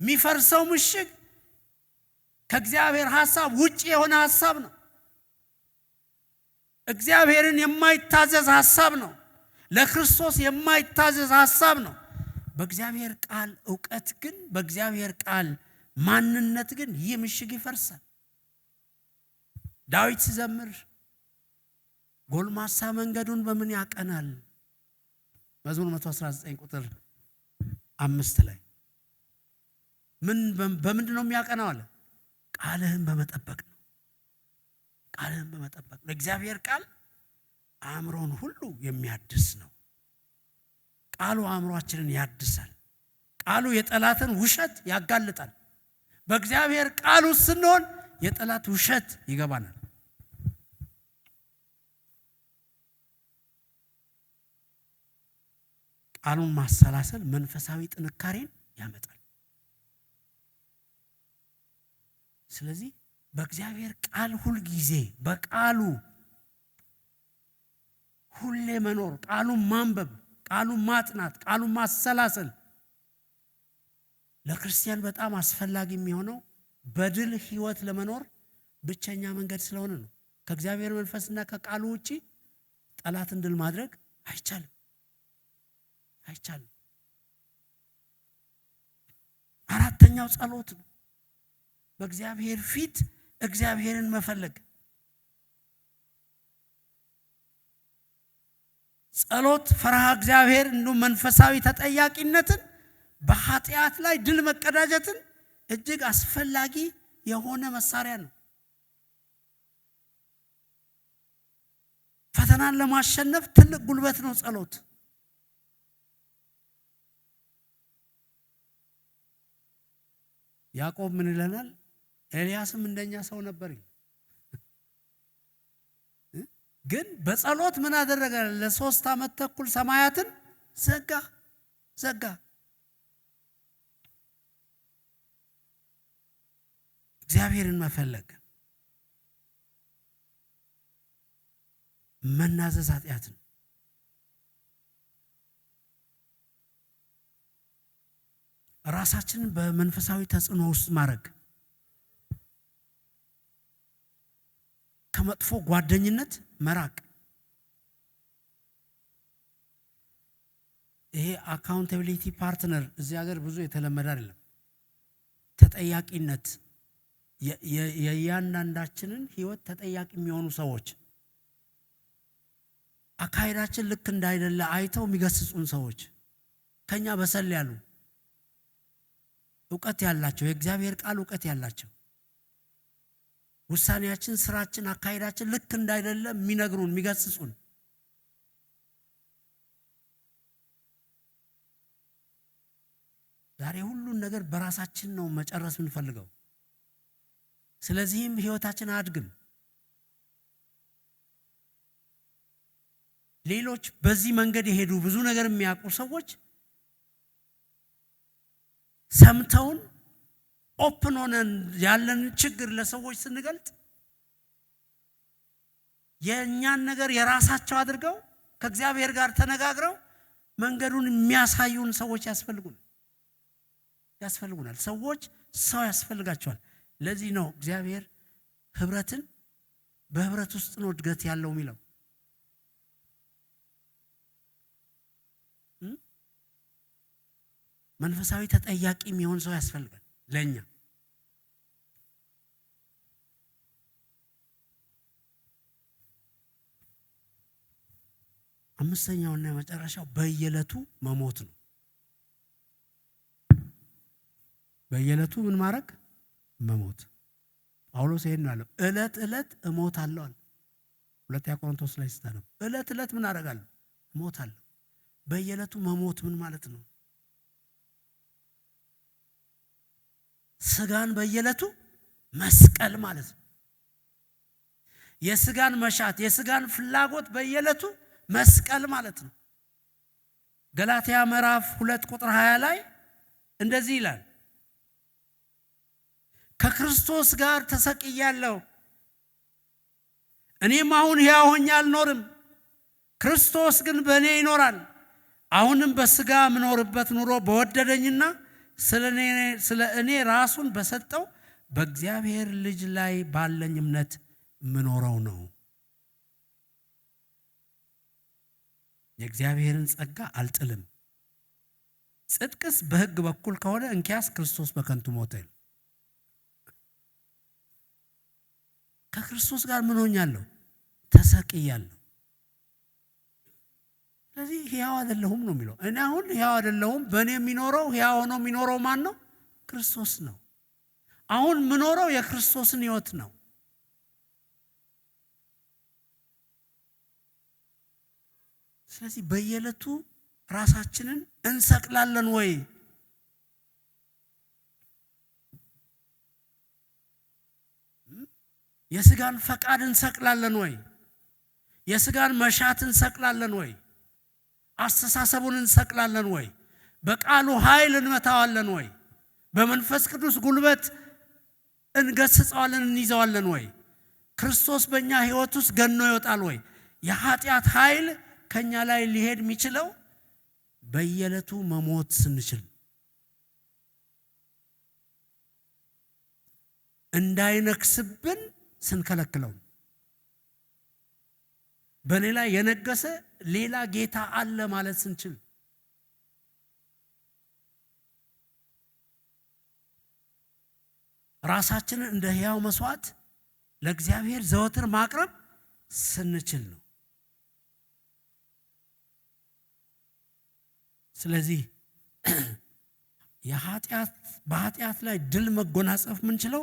የሚፈርሰው ምሽግ ከእግዚአብሔር ሐሳብ ውጪ የሆነ ሐሳብ ነው። እግዚአብሔርን የማይታዘዝ ሐሳብ ነው። ለክርስቶስ የማይታዘዝ ሐሳብ ነው። በእግዚአብሔር ቃል ዕውቀት ግን፣ በእግዚአብሔር ቃል ማንነት ግን ይህ ምሽግ ይፈርሳል። ዳዊት ሲዘምር ጎልማሳ መንገዱን በምን ያቀናል? መዝሙር 119 ቁጥር 5 ላይ በምንድን ነው የሚያቀናው አለ? ቃልህን በመጠበቅ ነው። ቃልህን በመጠበቅ ነው። እግዚአብሔር ቃል አእምሮን ሁሉ የሚያድስ ነው። ቃሉ አእምሮአችንን ያድሳል። ቃሉ የጠላትን ውሸት ያጋልጣል። በእግዚአብሔር ቃል ውስጥ ስንሆን የጠላት ውሸት ይገባናል። ቃሉን ማሰላሰል መንፈሳዊ ጥንካሬን ያመጣል። ስለዚህ በእግዚአብሔር ቃል ሁል ጊዜ በቃሉ ሁሌ መኖር፣ ቃሉን ማንበብ፣ ቃሉን ማጥናት፣ ቃሉን ማሰላሰል ለክርስቲያን በጣም አስፈላጊ የሚሆነው በድል ህይወት ለመኖር ብቸኛ መንገድ ስለሆነ ነው። ከእግዚአብሔር መንፈስና ከቃሉ ውጪ ጠላትን ድል ማድረግ አይቻልም። አራተኛው ጸሎት ነው። በእግዚአብሔር ፊት እግዚአብሔርን መፈለግ። ጸሎት ፈርሃ እግዚአብሔር እንዲሁም መንፈሳዊ ተጠያቂነትን በኃጢአት ላይ ድል መቀዳጀትን እጅግ አስፈላጊ የሆነ መሳሪያ ነው። ፈተናን ለማሸነፍ ትልቅ ጉልበት ነው ጸሎት። ያዕቆብ ምን ይለናል? ኤልያስም እንደኛ ሰው ነበር፣ ግን በጸሎት ምን አደረገ? ለ3 ዓመት ተኩል ሰማያትን ዘጋ። እግዚአብሔርን መፈለግ፣ መናዘዝ ኃጢአትን፣ ራሳችንን በመንፈሳዊ ተጽዕኖ ውስጥ ማድረግ፣ ከመጥፎ ጓደኝነት መራቅ። ይሄ አካውንታቢሊቲ ፓርትነር እዚህ ሀገር ብዙ የተለመደ አይደለም። ተጠያቂነት፣ የእያንዳንዳችንን ህይወት ተጠያቂ የሚሆኑ ሰዎች፣ አካሄዳችን ልክ እንዳይደለ አይተው የሚገስጹን ሰዎች፣ ከኛ በሰል ያሉ እውቀት ያላቸው፣ የእግዚአብሔር ቃል እውቀት ያላቸው፣ ውሳኔያችን፣ ስራችን፣ አካሄዳችን ልክ እንዳይደለ የሚነግሩን፣ የሚገስጹን። ዛሬ ሁሉን ነገር በራሳችን ነው መጨረስ የምንፈልገው። ስለዚህም ህይወታችን አያድግም። ሌሎች በዚህ መንገድ የሄዱ ብዙ ነገር የሚያውቁ ሰዎች ሰምተውን ኦፕን ሆነን ያለን ችግር ለሰዎች ስንገልጥ የእኛን ነገር የራሳቸው አድርገው ከእግዚአብሔር ጋር ተነጋግረው መንገዱን የሚያሳዩን ሰዎች ያስፈልጉናል። ሰዎች ሰው ያስፈልጋቸዋል። ለዚህ ነው እግዚአብሔር በህብረት ውስጥ ነው እድገት ያለው የሚለው። መንፈሳዊ ተጠያቂ የሚሆን ሰው ያስፈልጋል ለኛ። አምስተኛውና መጨረሻው በየዕለቱ መሞት ነው። በየዕለቱ ምን ማድረግ? መሞት። ጳውሎስ ይሄን ነው ያለው፣ ዕለት እሞታለሁ አለ። 2 ቆሮንቶስ ላይ ስታነብ ዕለት ምን አደርጋለሁ? እሞታለሁ። በየዕለቱ መሞት ምን ማለት ነው? ስጋን በየዕለቱ መስቀል ማለት ነው። የስጋን መሻት፣ የስጋን ፍላጎት በየዕለቱ መስቀል ማለት ነው። ገላትያ ምዕራፍ 2 ቁጥር 20 ላይ እንደዚህ ይላል፣ ከክርስቶስ ጋር ተሰቅያለሁ፣ እኔም አሁን ሕያው ሆኜ አልኖርም፣ ክርስቶስ ግን በእኔ ይኖራል። አሁንም በስጋ የምኖርበት ኑሮ በወደደኝና ስለ እኔ ራሱን በሰጠው በእግዚአብሔር ልጅ ላይ ባለኝ እምነት ምኖረው ነው። የእግዚአብሔርን ጸጋ አልጥልም። ጽድቅስ በሕግ በኩል ከሆነ እንኪያስ ክርስቶስ በከንቱ ሞተ። ከክርስቶስ ጋር ምን ሆኛለሁ? ተሰቅያለሁ። ስለዚህ ሕያው አይደለሁም ነው የሚለው። እኔ አሁን ሕያው አይደለሁም። በእኔ የሚኖረው ሕያው ሆኖ የሚኖረው ማን ነው? ክርስቶስ ነው። አሁን ምኖረው የክርስቶስን ሕይወት ነው። ስለዚህ በየዕለቱ ራሳችንን እንሰቅላለን ወይ? የስጋን ፈቃድ እንሰቅላለን ወይ? የስጋን መሻት እንሰቅላለን ወይ? አስተሳሰቡን እንሰቅላለን ወይ? በቃሉ ኃይል እንመታዋለን ወይ? በመንፈስ ቅዱስ ጉልበት እንገስጸዋለን፣ እንይዘዋለን ወይ? ክርስቶስ በእኛ ሕይወት ውስጥ ገኖ ይወጣል ወይ? የኃጢአት ኃይል ከኛ ላይ ሊሄድ የሚችለው በየዕለቱ መሞት ስንችል፣ እንዳይነክስብን ስንከለክለው፣ በሌላ የነገሰ ሌላ ጌታ አለ ማለት ስንችል፣ ራሳችንን እንደ ሕያው መስዋዕት ለእግዚአብሔር ዘወትር ማቅረብ ስንችል ነው። ስለዚህ በኃጢአት ላይ ድል መጎናጸፍ የምንችለው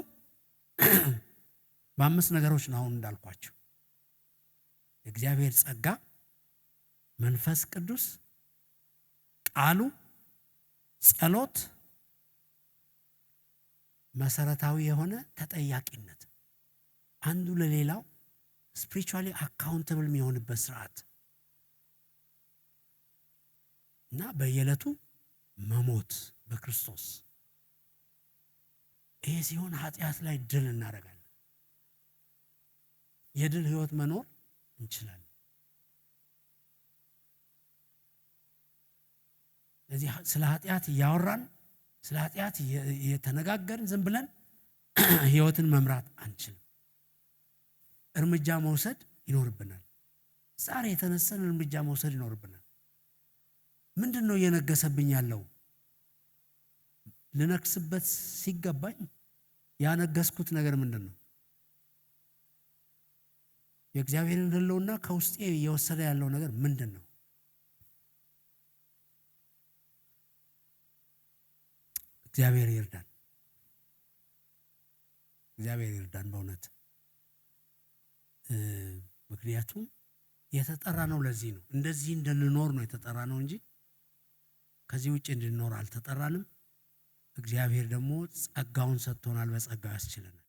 በአምስት ነገሮች ነው። አሁን እንዳልኳቸው የእግዚአብሔር ጸጋ፣ መንፈስ ቅዱስ፣ ቃሉ፣ ጸሎት፣ መሰረታዊ የሆነ ተጠያቂነት፣ አንዱ ለሌላው ስፒሪቹዋሊ አካውንተብል የሚሆንበት ስርዓት እና በየዕለቱ መሞት በክርስቶስ። ይሄ ሲሆን ኃጢአት ላይ ድል እናደርጋለን። የድል ህይወት መኖር እንችላለን። ስለዚህ ስለ ኃጢአት እያወራን ስለ ኃጢአት እየተነጋገርን ዝም ብለን ህይወትን መምራት አንችልም። እርምጃ መውሰድ ይኖርብናል። ዛሬ የተነሳን እርምጃ መውሰድ ይኖርብናል። ምንድነው እየነገሰብኝ ያለው? ልነክስበት ሲገባኝ ያነገስኩት ነገር ምንድነው? የእግዚአብሔርን ህልውና ከውስጤ እየወሰደ ያለው ነገር ምንድነው? እግዚአብሔር ይርዳን። እግዚአብሔር ይርዳን በእውነት። ምክንያቱም የተጠራ ነው ለዚህ ነው። እንደዚህ እንድንኖር ነው የተጠራ ነው እንጂ ከዚህ ውጭ እንድንኖር አልተጠራንም። እግዚአብሔር ደግሞ ጸጋውን ሰጥቶናል። በጸጋው ያስችለናል።